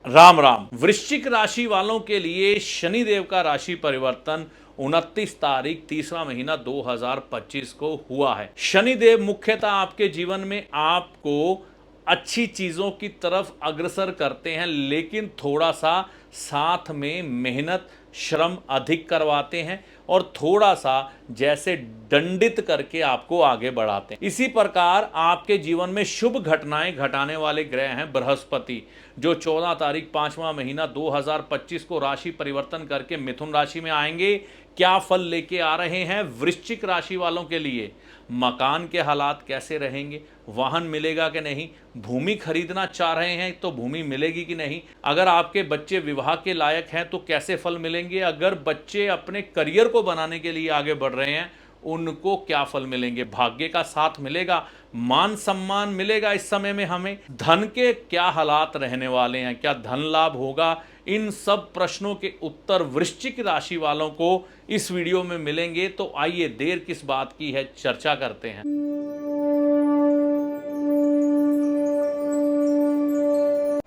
राम राम। वृश्चिक राशि वालों के लिए शनिदेव का राशि परिवर्तन 29 तारीख तीसरा महीना 2025 को हुआ है। शनिदेव मुख्यतः आपके जीवन में आपको अच्छी चीजों की तरफ अग्रसर करते हैं, लेकिन थोड़ा सा साथ में मेहनत श्रम अधिक करवाते हैं और थोड़ा सा जैसे दंडित करके आपको आगे बढ़ाते हैं। इसी प्रकार आपके जीवन में शुभ घटनाएं घटाने वाले ग्रह हैं बृहस्पति, जो 14 तारीख पांचवा महीना 2025 को राशि परिवर्तन करके मिथुन राशि में आएंगे। क्या फल लेके आ रहे हैं वृश्चिक राशि वालों के लिए? मकान के हालात कैसे रहेंगे, वाहन मिलेगा कि नहीं, भूमि खरीदना चाह रहे हैं तो भूमि मिलेगी कि नहीं, अगर आपके बच्चे विवाह के लायक हैं तो कैसे फल मिलेंगे, अगर बच्चे अपने करियर को बनाने के लिए आगे बढ़ रहे हैं उनको क्या फल मिलेंगे, भाग्य का साथ मिलेगा, मान सम्मान मिलेगा इस समय में हमें, धन के क्या हालात रहने वाले हैं, क्या धन लाभ होगा, इन सब प्रश्नों के उत्तर वृश्चिक राशि वालों को इस वीडियो में मिलेंगे। तो आइए देर किस बात की है, चर्चा करते हैं।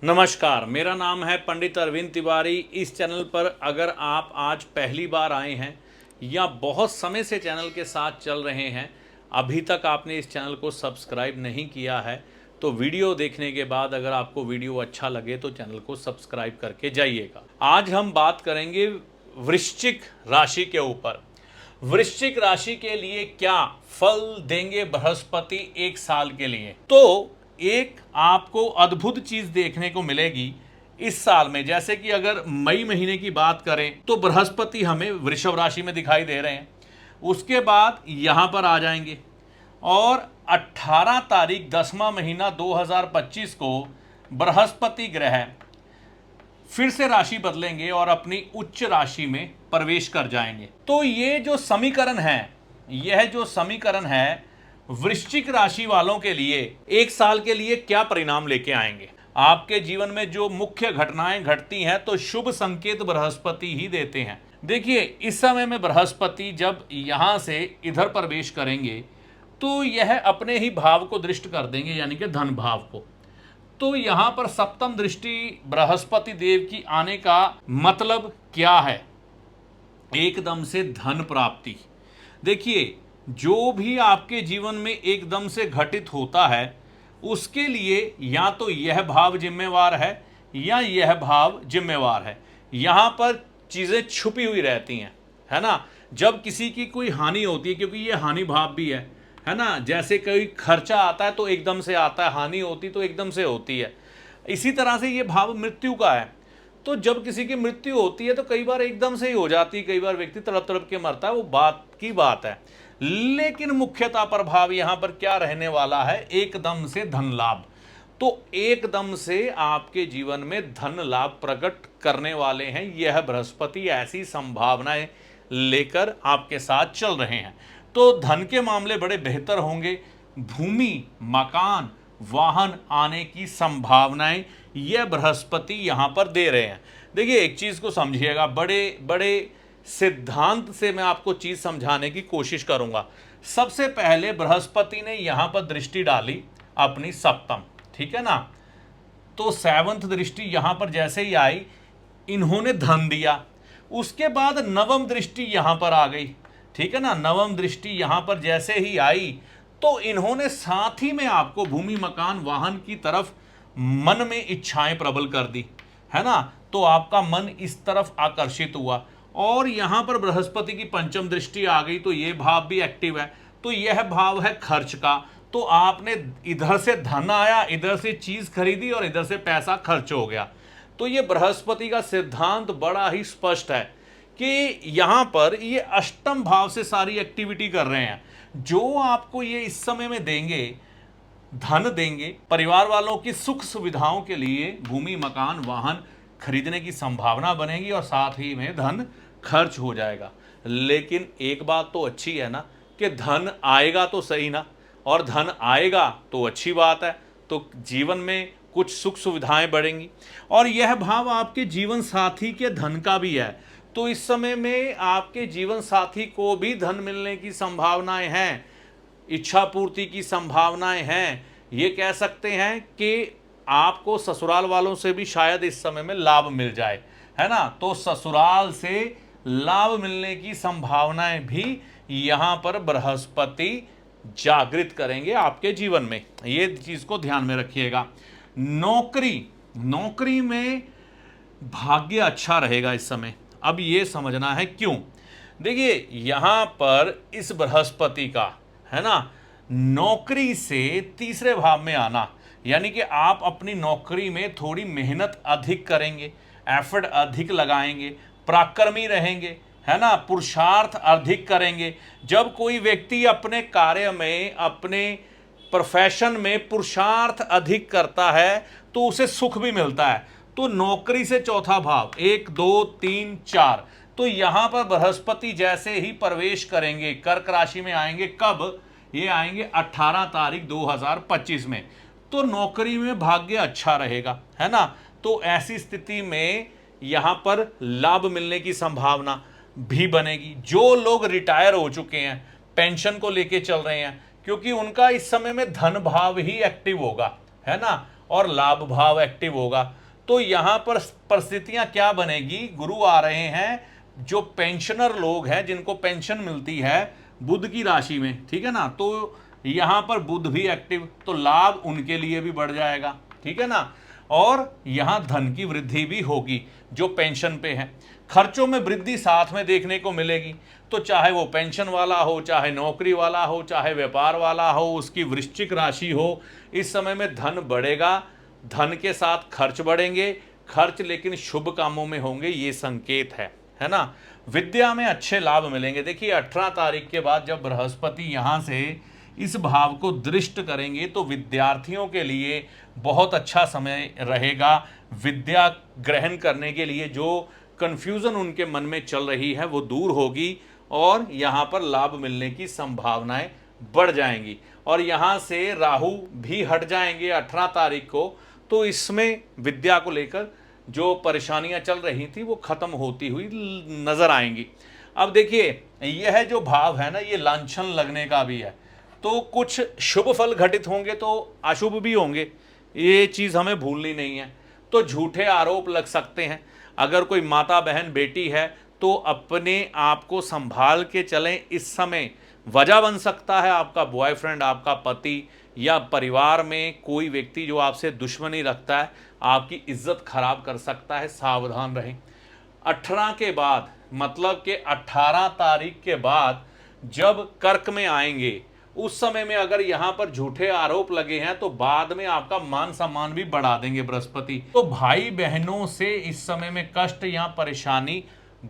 नमस्कार, मेरा नाम है पंडित अरविंद तिवारी। इस चैनल पर अगर आप आज पहली बार आए हैं या बहुत समय से चैनल के साथ चल रहे हैं, अभी तक आपने इस चैनल को सब्सक्राइब नहीं किया है, तो वीडियो देखने के बाद अगर आपको वीडियो अच्छा लगे तो चैनल को सब्सक्राइब करके जाइएगा। आज हम बात करेंगे वृश्चिक राशि के ऊपर। वृश्चिक राशि के लिए क्या फल देंगे बृहस्पति एक साल के लिए? तो एक आपको अद्भुत चीज देखने को मिलेगी इस साल में। जैसे कि अगर मई महीने की बात करें तो बृहस्पति हमें वृषभ राशि में दिखाई दे रहे हैं, उसके बाद यहां पर आ जाएंगे और 18 तारीख 10वां महीना 2025 को बृहस्पति ग्रह फिर से राशि बदलेंगे और अपनी उच्च राशि में प्रवेश कर जाएंगे। तो ये जो समीकरण है, यह जो समीकरण है वृश्चिक राशि वालों के लिए एक साल के लिए क्या परिणाम लेके आएंगे। आपके जीवन में जो मुख्य घटनाएं घटती हैं तो शुभ संकेत बृहस्पति ही देते हैं। देखिए, इस समय में बृहस्पति जब यहां से इधर प्रवेश करेंगे तो यह अपने ही भाव को दृष्ट कर देंगे, यानी कि धन भाव को। तो यहां पर सप्तम दृष्टि बृहस्पति देव की आने का मतलब क्या है? एकदम से धन प्राप्ति। देखिए, जो भी आपके जीवन में एकदम से घटित होता है उसके लिए या तो यह भाव जिम्मेवार है या यह भाव जिम्मेवार है। यहां पर चीजें छुपी हुई रहती हैं, है ना। जब किसी की कोई हानि होती है, क्योंकि यह हानि भाव भी है ना। जैसे कोई खर्चा आता है तो एकदम से आता है, हानि होती तो एकदम से होती है। इसी तरह से यह भाव मृत्यु का है। तो जब किसी की मृत्यु होती है तो कई बार एकदम से ही हो जाती है, कई बार व्यक्ति तड़प तड़प के मरता है, वो बात की बात है। लेकिन मुख्यतः प्रभाव यहां पर क्या रहने वाला है? एकदम से धन लाभ। तो एकदम से आपके जीवन में धन लाभ प्रकट करने वाले हैं यह बृहस्पति, ऐसी संभावनाएं लेकर आपके साथ चल रहे हैं। तो धन के मामले बड़े बेहतर होंगे। भूमि, मकान, वाहन आने की संभावनाएं यह बृहस्पति यहां पर दे रहे हैं। देखिए, एक चीज को समझिएगा, बड़े बड़े सिद्धांत से मैं आपको चीज समझाने की कोशिश करूंगा। सबसे पहले बृहस्पति ने यहां पर दृष्टि डाली अपनी सप्तम, ठीक है ना। तो 7th दृष्टि यहां पर जैसे ही आई, इन्होंने धन दिया। उसके बाद नवम दृष्टि यहां पर आ गई, ठीक है ना। नवम दृष्टि यहां पर जैसे ही आई तो इन्होंने साथ ही में आपको भूमि, मकान, वाहन की तरफ मन में इच्छाएं प्रबल कर दी, है ना। तो आपका मन इस तरफ आकर्षित हुआ और यहां पर बृहस्पति की पंचम दृष्टि आ गई तो यह भाव भी एक्टिव है। तो यह भाव है खर्च का। तो आपने इधर से धन आया, इधर से चीज खरीदी और इधर से पैसा खर्च हो गया। तो यह बृहस्पति का सिद्धांत बड़ा ही स्पष्ट है कि यहां पर ये अष्टम भाव से सारी एक्टिविटी कर रहे हैं। जो आपको ये इस समय में देंगे, धन देंगे, परिवार वालों की सुख सुविधाओं के लिए भूमि, मकान, वाहन खरीदने की संभावना बनेगी और साथ ही में धन खर्च हो जाएगा। लेकिन एक बात तो अच्छी है ना कि धन आएगा तो सही ना, और धन आएगा तो अच्छी बात है। तो जीवन में कुछ सुख सुविधाएं बढ़ेंगी और यह भाव आपके जीवन साथी के धन का भी है। तो इस समय में आपके जीवन साथी को भी धन मिलने की संभावनाएं हैं, इच्छा पूर्ति की संभावनाएं हैं। ये कह सकते हैं कि आपको ससुराल वालों से भी शायद इस समय में लाभ मिल जाए, है ना। तो ससुराल से लाभ मिलने की संभावनाएं भी यहां पर बृहस्पति जागृत करेंगे आपके जीवन में, ये चीज को ध्यान में रखिएगा। नौकरी में भाग्य अच्छा रहेगा इस समय। अब ये समझना है क्यों। देखिए यहां पर इस बृहस्पति का, है ना, नौकरी से तीसरे भाव में आना, यानी कि आप अपनी नौकरी में थोड़ी मेहनत अधिक करेंगे, एफर्ट अधिक लगाएंगे, पराक्रमी रहेंगे, है ना, पुरुषार्थ अधिक करेंगे। जब कोई व्यक्ति अपने कार्य में, अपने प्रोफेशन में पुरुषार्थ अधिक करता है तो उसे सुख भी मिलता है। तो नौकरी से चौथा भाव, 1 2 3 4, तो यहां पर बृहस्पति जैसे ही प्रवेश करेंगे, कर्क राशि में आएंगे, कब ये आएंगे 18 तारीख 2025 में, तो नौकरी में भाग्य अच्छा रहेगा, है ना। तो ऐसी स्थिति में यहां पर लाभ मिलने की संभावना भी बनेगी। जो लोग रिटायर हो चुके हैं, पेंशन को लेके चल रहे हैं, क्योंकि उनका इस समय में धन भाव ही एक्टिव होगा, है ना, और लाभ भाव एक्टिव होगा। तो यहां पर परिस्थितियां क्या बनेगी, गुरु आ रहे हैं, जो पेंशनर लोग हैं जिनको पेंशन मिलती है बुध की राशि में, ठीक है ना, तो यहां पर बुध भी एक्टिव, तो लाभ उनके लिए भी बढ़ जाएगा, ठीक है ना। और यहां धन की वृद्धि भी होगी जो पेंशन पे है। खर्चों में वृद्धि साथ में देखने को मिलेगी। तो चाहे वो पेंशन वाला हो, चाहे नौकरी वाला हो, चाहे व्यापार वाला हो, उसकी वृश्चिक राशि हो, इस समय में धन बढ़ेगा, धन के साथ खर्च बढ़ेंगे, खर्च लेकिन शुभ कामों में होंगे, ये संकेत है ना। विद्या में अच्छे लाभ मिलेंगे। देखिए 18 तारीख के बाद जब बृहस्पति यहां से इस भाव को दृष्ट करेंगे तो विद्यार्थियों के लिए बहुत अच्छा समय रहेगा। विद्या ग्रहण करने के लिए जो कंफ्यूजन उनके मन में चल रही है वो दूर होगी और यहाँ पर लाभ मिलने की संभावनाएं बढ़ जाएंगी। और यहाँ से राहु भी हट जाएंगे 18 तारीख को, तो इसमें विद्या को लेकर जो परेशानियां चल रही थी वो खत्म होती हुई नजर आएंगी। अब देखिए यह जो भाव है ना, ये लांछन लगने का भी है, तो कुछ शुभ फल घटित होंगे तो अशुभ भी होंगे, ये चीज हमें भूलनी नहीं है। तो झूठे आरोप लग सकते हैं। अगर कोई माता बहन बेटी है तो अपने आप को संभाल के चलें। इस समय वजह बन सकता है आपका बॉयफ्रेंड, आपका पति, या परिवार में कोई व्यक्ति जो आपसे दुश्मनी रखता है, आपकी इज्जत खराब कर सकता है, सावधान रहें। 18 के बाद, मतलब कि 18 तारीख के बाद जब कर्क में आएंगे, उस समय में अगर यहां पर झूठे आरोप लगे हैं तो बाद में आपका मान सम्मान भी बढ़ा देंगे बृहस्पति। तो भाई बहनों से इस समय में कष्ट या परेशानी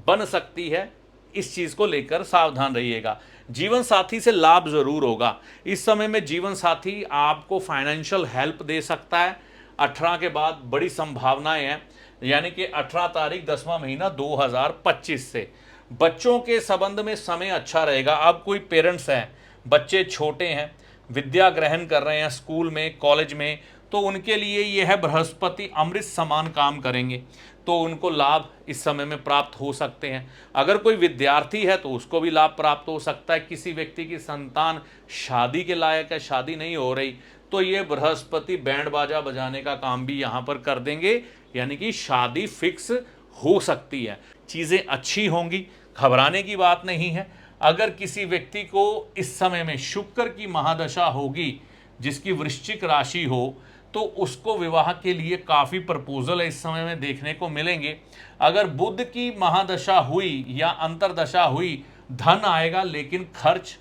बन सकती है, इस चीज को लेकर सावधान रहिएगा। जीवन साथी से लाभ जरूर होगा। इस समय में जीवन साथी आपको फाइनेंशियल हेल्प दे सकता है। 18 के बाद बड़ी संभावनाएं हैं, यानी कि 18 तारीख 10वां महीना 2025 से। बच्चों के संबंध में समय अच्छा रहेगा। अब कोई पेरेंट्स हैं, बच्चे छोटे हैं, विद्या ग्रहण कर रहे हैं स्कूल में, कॉलेज में, तो उनके लिए यह बृहस्पति अमृत समान काम करेंगे, तो उनको लाभ इस समय में प्राप्त हो सकते हैं। अगर कोई विद्यार्थी है तो उसको भी लाभ प्राप्त हो सकता है। किसी व्यक्ति की संतान शादी के लायक है, शादी नहीं हो रही, तो ये बृहस्पति बैंड बाजा बजाने का काम भी यहाँ पर कर देंगे, यानी कि शादी फिक्स हो सकती है। चीज़ें अच्छी होंगी, घबराने की बात नहीं है। अगर किसी व्यक्ति को इस समय में शुक्र की महादशा होगी, जिसकी वृश्चिक राशि हो, तो उसको विवाह के लिए काफ़ी प्रपोजल इस समय में देखने को मिलेंगे। अगर बुध की महादशा हुई या अंतरदशा हुई, धन आएगा लेकिन खर्च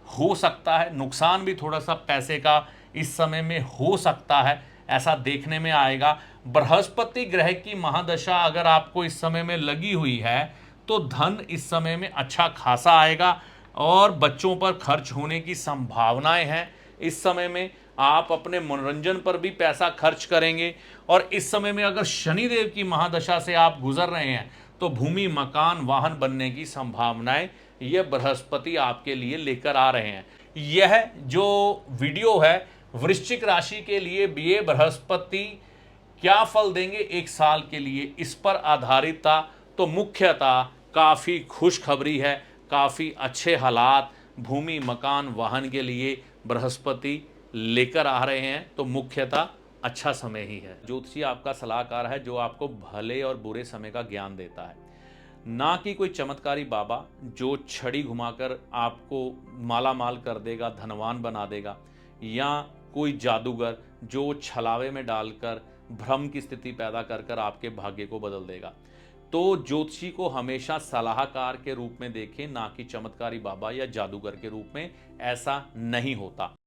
हो सकता है, नुकसान भी थोड़ा सा पैसे का इस समय में हो सकता है, ऐसा देखने में आएगा। बृहस्पति ग्रह की महादशा अगर आपको इस समय में लगी हुई है तो धन इस समय में अच्छा खासा आएगा और बच्चों पर खर्च होने की संभावनाएं हैं। इस समय में आप अपने मनोरंजन पर भी पैसा खर्च करेंगे। और इस समय में अगर शनिदेव की महादशा से आप गुजर रहे हैं तो भूमि, मकान, वाहन बनने की संभावनाएं ये बृहस्पति आपके लिए लेकर आ रहे हैं। यह जो वीडियो है वृश्चिक राशि के लिए, ये बृहस्पति क्या फल देंगे एक साल के लिए, इस पर आधारित था। तो मुख्यतः काफ़ी खुशखबरी है, काफ़ी अच्छे हालात भूमि, मकान, वाहन के लिए बृहस्पति लेकर आ रहे हैं। तो मुख्यतः अच्छा समय ही है। ज्योतिषी आपका सलाहकार है जो आपको भले और बुरे समय का ज्ञान देता है, ना कि कोई चमत्कारी बाबा जो छड़ी घुमाकर आपको माला माल कर देगा, धनवान बना देगा, या कोई जादूगर जो छलावे में डालकर भ्रम की स्थिति पैदा कर कर आपके भाग्य को बदल देगा। तो ज्योतिषी को हमेशा सलाहकार के रूप में देखें, ना कि चमत्कारी बाबा या जादूगर के रूप में। ऐसा नहीं होता।